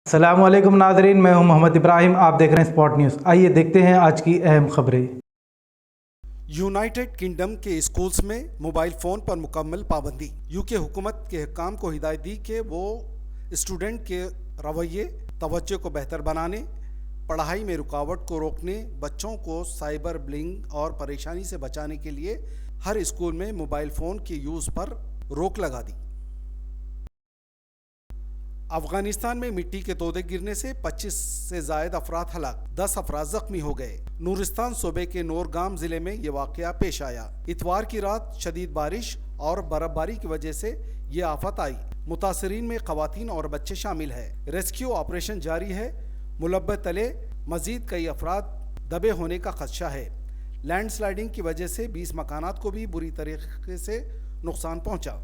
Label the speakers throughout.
Speaker 1: अस्सलाम वालेकुम नाज़रीन, मैं हूं मोहम्मद इब्राहिम। आप देख रहे हैं स्पॉट न्यूज़। आइए देखते हैं आज की अहम खबरें।
Speaker 2: यूनाइटेड किंगडम के स्कूल्स में मोबाइल फ़ोन पर मुकम्मल पाबंदी। यूके हुकूमत के हुक्काम को हिदायत दी कि वो स्टूडेंट के रवैये तवज्जो को बेहतर बनाने, पढ़ाई में रुकावट को रोकने, बच्चों को साइबर बुलिंग और परेशानी से बचाने के लिए हर स्कूल में मोबाइल फ़ोन के यूज़ पर रोक लगा दी। अफगानिस्तान में मिट्टी के तोदे गिरने से 25 से ज़ायद अफराद हलाक, 10 अफराद ज़ख्मी हो गए। नूरिस्तान सूबे के नोरगाम ज़िले में ये वाक़या पेश आया। इतवार की रात शदीद बारिश और बर्फ़बारी की वजह से ये आफत आई। मुतासरीन में ख़वातीन और बच्चे शामिल है। रेस्क्यू ऑपरेशन जारी है। मुलब्बे तले मज़ीद कई अफराद दबे होने का खदशा है। लैंड स्लाइडिंग की वजह से 20 मकानात को भी बुरी तरीके से नुकसान पहुँचा।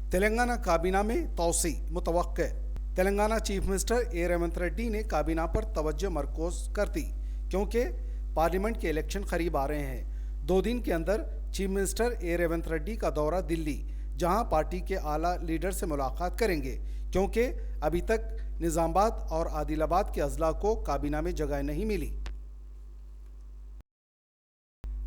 Speaker 2: तेलंगाना काबीना में तोसी मुतवक्के। Telangana chief minister A Revanth Reddy ने काबीना पर तवज्जो मरकूज कर दी क्योंकि पार्लियामेंट के इलेक्शन करीब आ रहे हैं। 2 दिन के अंदर chief minister A Revanth Reddy का दौरा दिल्ली, जहां पार्टी के आला लीडर से मुलाकात करेंगे क्योंकि अभी तक निज़ामाबाद और आदिलाबाद के अजला को काबीना में जगह नहीं मिली।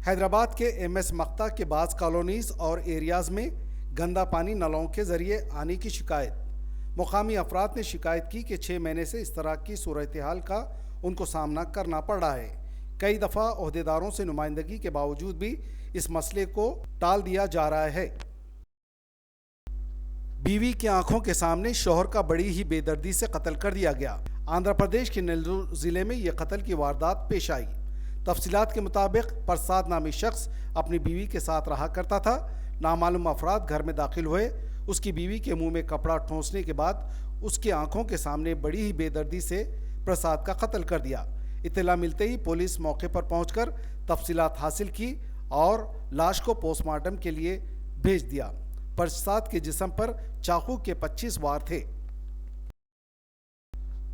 Speaker 2: हैदराबाद के MS मक्ता के बाज़ कॉलोनीज़ और एरियाज़ में गंदा पानी नलों के ज़रिए आने की शिकायत। मुकामी अफराद ने शिकायत की कि 6 महीने से इस तरह की सूरत हाल का उनको सामना करना पड़ रहा है। कई दफ़ा ओहदेदारों से नुमाइंदगी के बावजूद भी इस मसले को टाल दिया जा रहा है। बीवी की आंखों के सामने शौहर का बड़ी ही बेदर्दी से कत्ल कर दिया गया। आंध्र प्रदेश के नेल्लूर ज़िले में यह कत्ल की वारदात पेश आई। तफसीलात के मुताबिक प्रसाद नामी शख्स अपनी बीवी के साथ रहा करता था। नामालूम अफराद घर में दाखिल हुए। उसकी बीवी के मुंह में कपड़ा ठोंसने के बाद उसकी आंखों के सामने बड़ी ही बेदर्दी से प्रसाद का कत्ल कर दिया। इत्तला मिलते ही पुलिस मौके पर पहुंचकर तफसीलात हासिल की और लाश को पोस्टमार्टम के लिए भेज दिया। प्रसाद के जिस्म पर चाकू के 25 वार थे।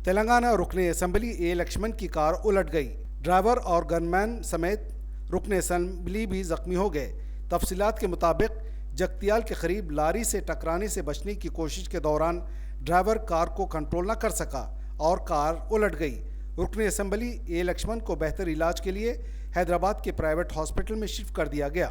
Speaker 2: तेलंगाना रुकने असेंबली ए लक्ष्मण की कार उलट गई। ड्राइवर और गनमैन समेत रुकने असेंबली भी जख्मी हो गए। तफसीलात के मुताबिक जगतियाल के करीब लारी से टकराने से बचने की कोशिश के दौरान ड्राइवर कार को कंट्रोल न कर सका और कार उलट गई। रुकने असेंबली ए लक्ष्मण को बेहतर इलाज के लिए हैदराबाद के प्राइवेट हॉस्पिटल में शिफ्ट कर दिया गया।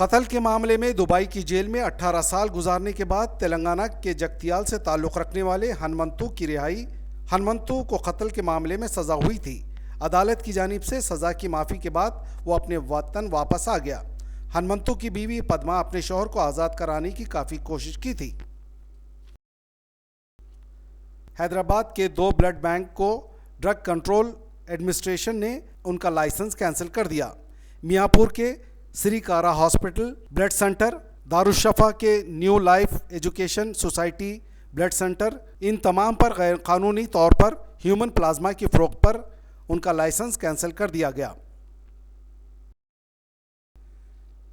Speaker 2: कत्ल के मामले में दुबई की जेल में 18 साल गुजारने के बाद तेलंगाना के जगतियाल से ताल्लुक़ रखने वाले हनुमंतु की रिहाई। हनुमंतु को कत्ल के मामले में सज़ा हुई थी। अदालत की जानिब से सज़ा की माफ़ी के बाद वो अपने वतन वापस आ गया। हनुमंतु की बीवी पद्मा अपने शौहर को आज़ाद कराने की काफ़ी कोशिश की थी। हैदराबाद के 2 ब्लड बैंक को ड्रग कंट्रोल एडमिनिस्ट्रेशन ने उनका लाइसेंस कैंसिल कर दिया। मियाँपुर के श्री कारा हॉस्पिटल ब्लड सेंटर, दारुशफ़ा के new life education society blood centre, इन तमाम पर गैर कानूनी तौर पर ह्यूमन प्लाज्मा की फ़रोख्त पर उनका लाइसेंस कैंसिल कर दिया गया।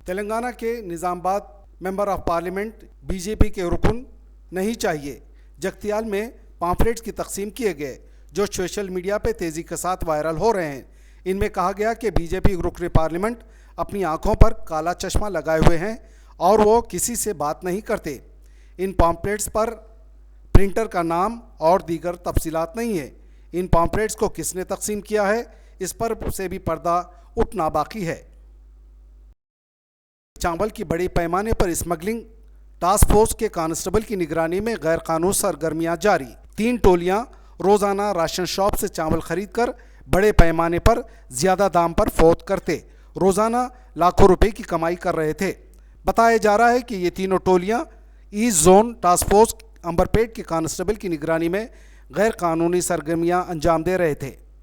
Speaker 2: तेलंगाना के Nizamabad member of parliament BJP के रुकन नहीं चाहिए। जगतियाल में पॉम्फलेट्स की तकसीम किए गए जो सोशल मीडिया पे तेज़ी के साथ वायरल हो रहे हैं। इनमें कहा गया कि बीजेपी रुकन पार्लियामेंट अपनी आंखों पर काला चश्मा लगाए हुए हैं और वो किसी से बात नहीं करते। इन पॉम्फलेट्स पर प्रिंटर का नाम और दीगर तफसीलात नहीं है। इन पॉम्फलेट्स को किसने तकसीम किया है, इस पर से भी पर्दा उठना बाकी है। चावल की बड़े पैमाने पर स्मगलिंग। टास्क फोर्स के कांस्टेबल की निगरानी में गैर कानूनी सरगर्मियां जारी। 3 टोलियां रोज़ाना राशन शॉप से चावल खरीद कर बड़े पैमाने पर ज़्यादा दाम पर फरोख्त करते रोज़ाना लाखों रुपए की कमाई कर रहे थे। बताया जा रहा है कि ये तीनों टोलियां east zone task force Amberpet के कांस्टेबल की निगरानी में गैर कानूनी सरगर्मियां अंजाम दे रहे थे।